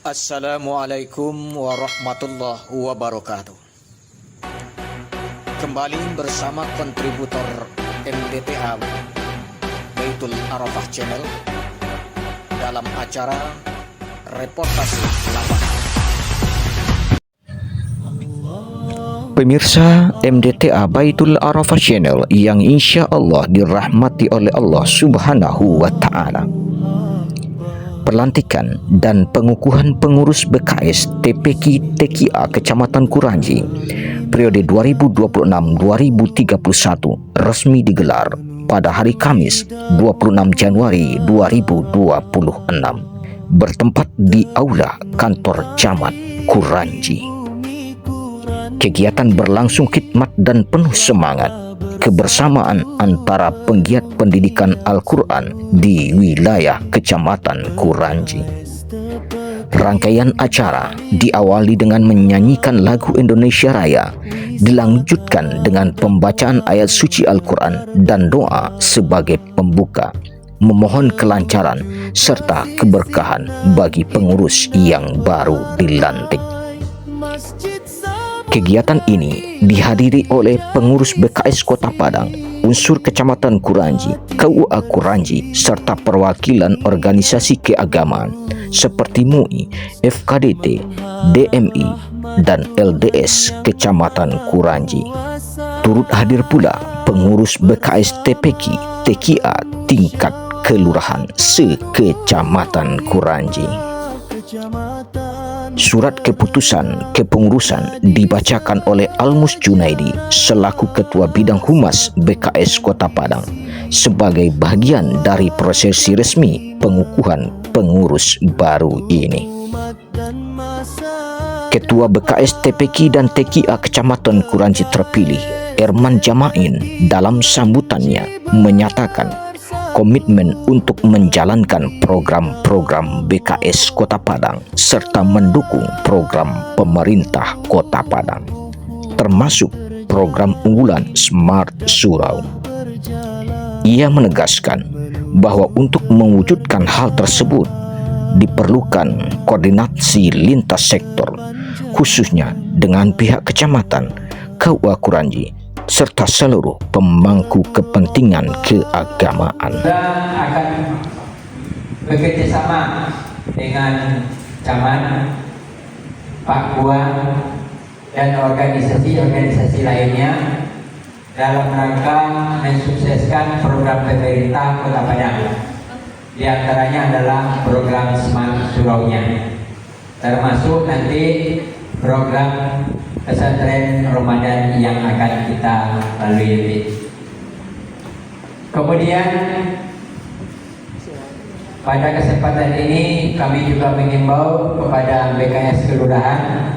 Assalamualaikum warahmatullahi wabarakatuh. Kembali bersama kontributor MDTA Baitul Arafah Channel dalam acara Reportase Lapangan. Pemirsa MDTA Baitul Arafah Channel yang insya Allah dirahmati oleh Allah Subhanahu wa Ta'ala, pelantikan dan pengukuhan pengurus BKS TPK TKA Kecamatan Kuranji periode 2026-2031 resmi digelar pada hari Kamis 26 Januari 2026 bertempat di Aula Kantor Camat Kuranji. Kegiatan berlangsung khidmat dan penuh semangat kebersamaan antara penggiat pendidikan Al-Quran di wilayah Kecamatan Kuranji. Rangkaian acara diawali dengan menyanyikan lagu Indonesia Raya, dilanjutkan dengan pembacaan ayat suci Al-Quran dan doa sebagai pembuka, memohon kelancaran serta keberkahan bagi pengurus yang baru dilantik. Kegiatan ini dihadiri oleh pengurus BKS Kota Padang, unsur Kecamatan Kuranji, KUA Kuranji, serta perwakilan organisasi keagamaan seperti MUI, FKDT, DMI, dan LDS Kecamatan Kuranji. Turut hadir pula pengurus BKS TPK TKA tingkat kelurahan se-Kecamatan Kuranji. Surat keputusan kepengurusan dibacakan oleh Almus Junaidi selaku Ketua Bidang Humas BKS Kota Padang sebagai bagian dari prosesi resmi pengukuhan pengurus baru ini. Ketua BKS TPK dan TKA Kecamatan Kuranji terpilih, Erman Jamain, dalam sambutannya menyatakan komitmen untuk menjalankan program-program BKS Kota Padang serta mendukung program pemerintah Kota Padang, termasuk program unggulan Smart Surau. Ia menegaskan bahwa untuk mewujudkan hal tersebut diperlukan koordinasi lintas sektor, khususnya dengan pihak kecamatan, KUA Kuranji, serta seluruh pemangku kepentingan keagamaan. Kita akan bekerjasama dengan camat, Pak Buan, dan organisasi-organisasi lainnya dalam rangka mensukseskan program pemerintah Kota Padang. Di antaranya adalah program Smart Surau-nya, termasuk nanti program pesantren Ramadan yang akan kita lalui. Kemudian pada kesempatan ini kami juga mengimbau kepada BKS Kelurahan,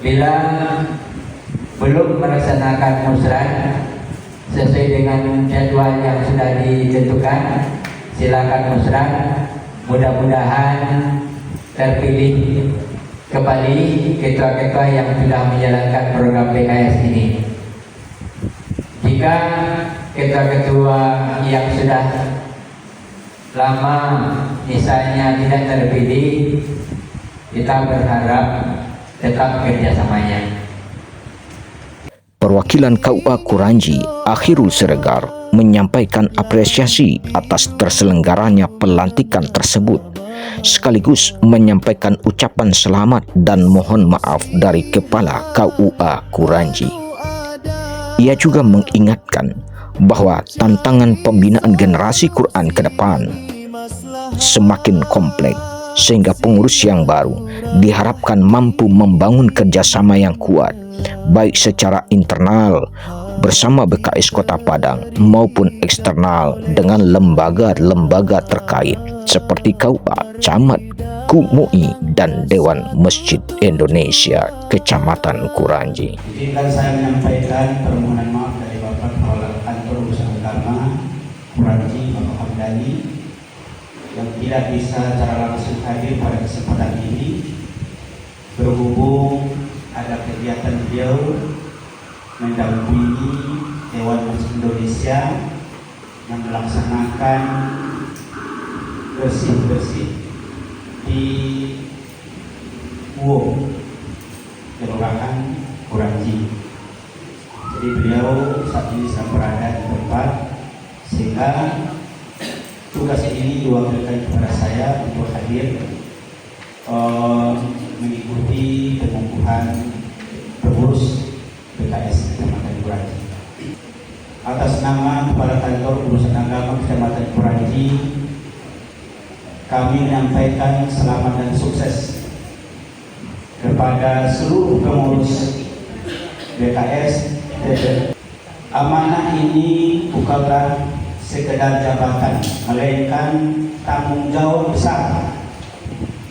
bila belum melaksanakan musrah sesuai dengan jadwal yang sudah ditentukan, silakan musrah. Mudah-mudahan terpilih kembali ketua-ketua yang sudah menjalankan program BKS ini. Jika ketua-ketua yang sudah lama misalnya tidak terpilih, kita berharap tetap kerjasamanya. Perwakilan KUA Kuranji, Akhirul Siregar, menyampaikan apresiasi atas terselenggaranya pelantikan tersebut, sekaligus menyampaikan ucapan selamat dan mohon maaf dari Kepala KUA Kuranji. Ia juga mengingatkan bahwa tantangan pembinaan generasi Quran ke depan semakin kompleks, sehingga pengurus yang baru diharapkan mampu membangun kerjasama yang kuat, baik secara internal bersama BKS Kota Padang maupun eksternal dengan lembaga-lembaga terkait seperti KUA, Camat, MUI, dan Dewan Masjid Indonesia Kecamatan Kuranji. Izinkan saya menyampaikan permohonan maaf dari Bapak Kepala Kantor Urusan Agama Kuranji, Bapak Hamdani, yang tidak bisa secara langsung hadir pada kesempatan ini berhubung ada kegiatan beliau mendampingi Dewan Masjid Indonesia yang melaksanakan bersih-bersih di tugas ini diwakilkan kepada saya untuk hadir mengikuti pengukuhan pengurus BKS Kecamatan Kuranji. Atas nama Kepala Kantor Urusan Agama Kecamatan Kuranji, kami menyampaikan selamat dan sukses kepada seluruh pengurus BKS. Amanah ini bukanlah sekedar jabatan, melainkan tanggung jawab besar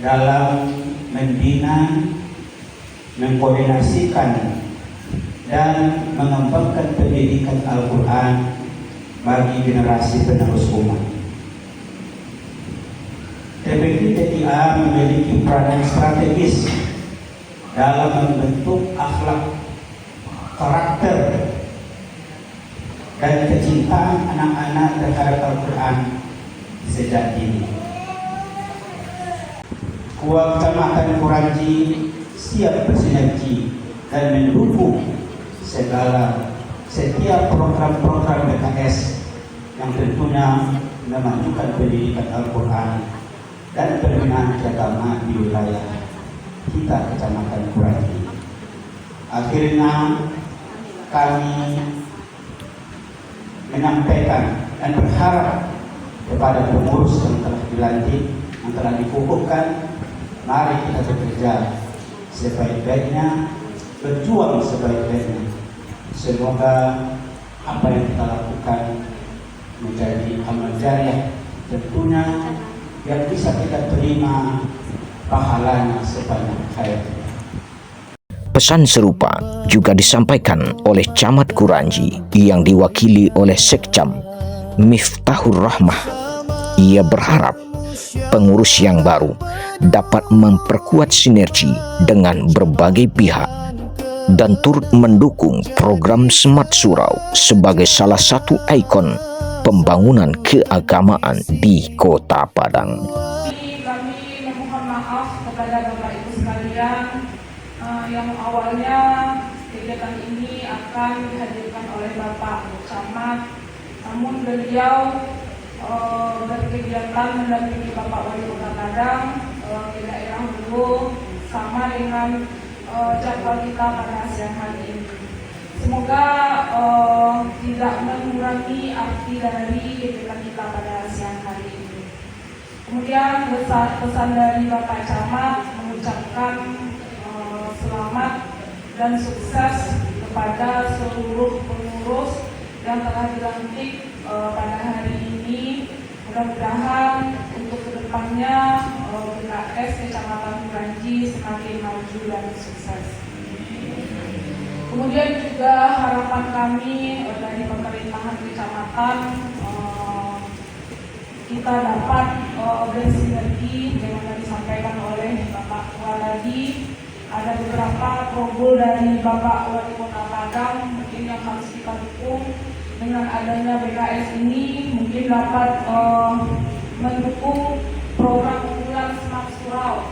dalam membina, mengkoordinasikan, dan mengembangkan pendidikan Al-Quran bagi generasi penerus umat. TPQ-TTA memiliki peranan strategis dalam membentuk akhlak, karakter, dan kecintaan anak-anak terhadap Al-Quran sejak dini. Kecamatan Kuranji siap bersinergi dan mendukung setiap program-program BKS yang tentunya memajukan pendidikan Al-Quran dan pembinaan agama di wilayah kita Kecamatan Kuranji. Akhirnya kami menyampaikan dan berharap kepada pengurus yang telah dilantik, yang telah dikukuhkan, mari kita bekerja sebaik-baiknya, berjuang sebaik-baiknya. Semoga apa yang kita lakukan menjadi amal jariah, tentunya yang bisa kita terima pahalanya sepanjang hayat. Pesan serupa juga disampaikan oleh Camat Kuranji yang diwakili oleh Sekcam Miftahur Rahmah. Ia berharap pengurus yang baru dapat memperkuat sinergi dengan berbagai pihak dan turut mendukung program Smart Surau sebagai salah satu ikon pembangunan keagamaan di Kota Padang. Kami memohon maaf kepada Bapak Ibu sekalian yang awalnya kegiatan ini akan dihadirkan oleh Bapak Camat, namun beliau berkegiatan mendampingi Bapak Wali Kota Padang di daerah dulu sama dengan jadwal kita pada siang hari ini. Semoga tidak mengurangi arti dari kegiatan kita pada siang hari ini. Kemudian pesan dari Bapak Camat mengucapkan selamat dan sukses kepada seluruh pengurus yang telah dilantik pada hari ini. Mudah-mudahan untuk kedepannya BKS Kecamatan Kuranji semakin maju dan sukses. Kemudian juga harapan kami dari pemerintahan kecamatan kita dapat bersinergi dengan yang disampaikan oleh Bapak Waladi. Ada beberapa program dari Bapak Wali Kota Padang mungkin yang harus kita dukung. Dengan adanya BKS ini mungkin dapat mendukung program unggulan Smart Surau.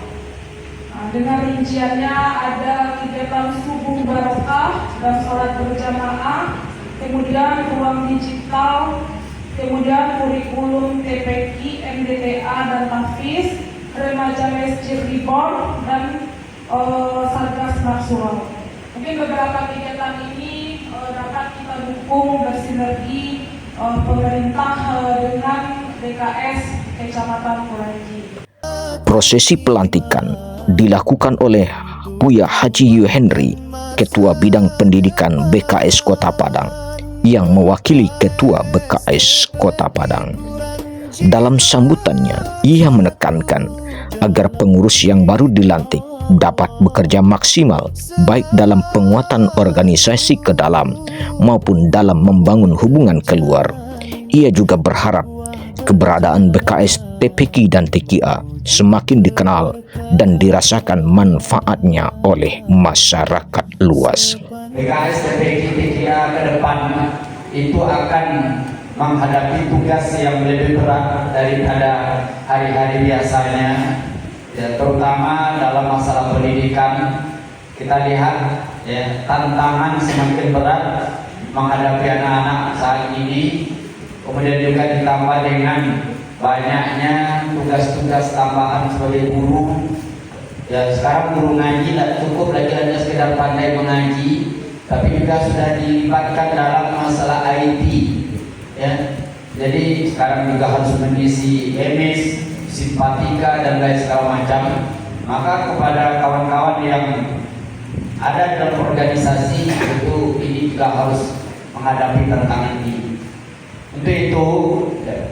Dengan rinciannya ada kegiatan subuh barokah dan sholat berjamaah, kemudian ruang digital, kemudian kurikulum TPQ, MDTA dan tahfiz, remaja masjid reborn, dan Satgas Smart Surau. Mungkin beberapa kegiatan ini dapat kita dukung bersinergi pemerintah dengan BKS Kecamatan Kuranji. Prosesi pelantikan dilakukan oleh Buya Haji Yu Henry, Ketua Bidang Pendidikan BKS Kota Padang, yang mewakili Ketua BKS Kota Padang. Dalam sambutannya, ia menekankan agar pengurus yang baru dilantik dapat bekerja maksimal baik dalam penguatan organisasi ke dalam maupun dalam membangun hubungan keluar. Ia juga berharap keberadaan BKS TPQ dan TKA semakin dikenal dan dirasakan manfaatnya oleh masyarakat luas. BKS TPQ TKA ke depan itu akan menghadapi tugas yang lebih berat daripada hari-hari biasanya. Ya, terutama dalam masalah pendidikan, kita lihat ya, tantangan semakin berat menghadapi anak-anak saat ini. Kemudian juga ditambah dengan banyaknya tugas-tugas tambahan sebagai guru. Ya sekarang guru ngaji tidak cukup lagi hanya sekedar pandai mengaji, tapi juga sudah dilibatkan dalam masalah IT. Ya, jadi sekarang juga harus mengisi MS, simpatika dan lain segala macam. Maka kepada kawan-kawan yang ada dalam organisasi itu ini juga harus menghadapi tantangan ini. Untuk itu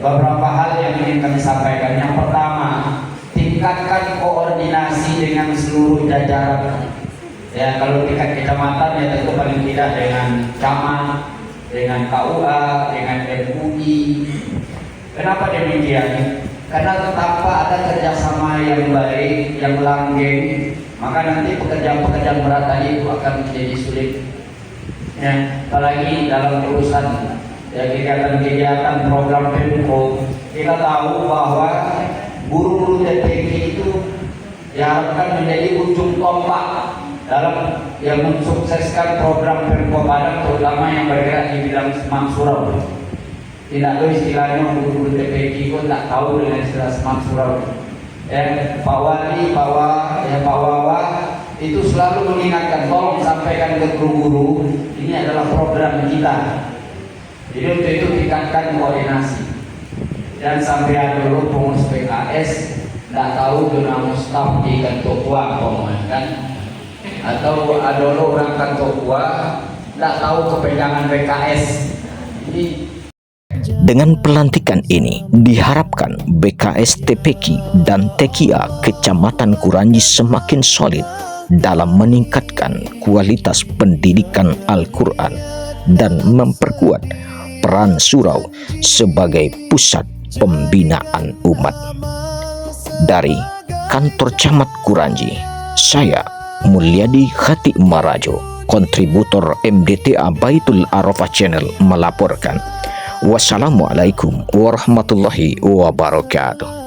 beberapa hal yang ingin kami sampaikan. Yang pertama, tingkatkan koordinasi dengan seluruh jajaran. Ya, kalau tingkat kecamatan ya tentu paling tidak dengan camat, dengan KUA, dengan MUI. Kenapa demikian? Karena tanpa ada kerjasama yang baik, yang langgeng, maka nanti pekerjaan-pekerjaan berat tadi itu akan menjadi sulit. Ya, apalagi dalam urusan ya, kegiatan-kegiatan program Pemko, kita tahu bahwa guru-guru TPK itu diharapkan menjadi ujung tombak dalam yang mensukseskan program Pemko Padang, terutama yang bergerak di bidang Smart Surau. Tidak tahu istilahnya guru-guru TPK pun tak tahu dengan istilah Smart Surau. Pak Wali, Pak Wawa itu selalu mengingatkan, tolong sampaikan ke guru-guru, ini adalah program kita. Jadi untuk itu tingkatkan koordinasi. Dan sampai dulu pengurus PKS tidak tahu nama staf di kantor tua kan, atau ada orang kantor tua tidak tahu kepegangan PKS. Jadi dengan pelantikan ini diharapkan BKS TPK dan TKIA Kecamatan Kuranji semakin solid dalam meningkatkan kualitas pendidikan Al-Quran dan memperkuat peran surau sebagai pusat pembinaan umat. Dari Kantor Camat Kuranji, saya Mulyadi Khati Marajo, kontributor MDTA Baitul Arafah Channel melaporkan. Wassalamualaikum warahmatullahi wabarakatuh.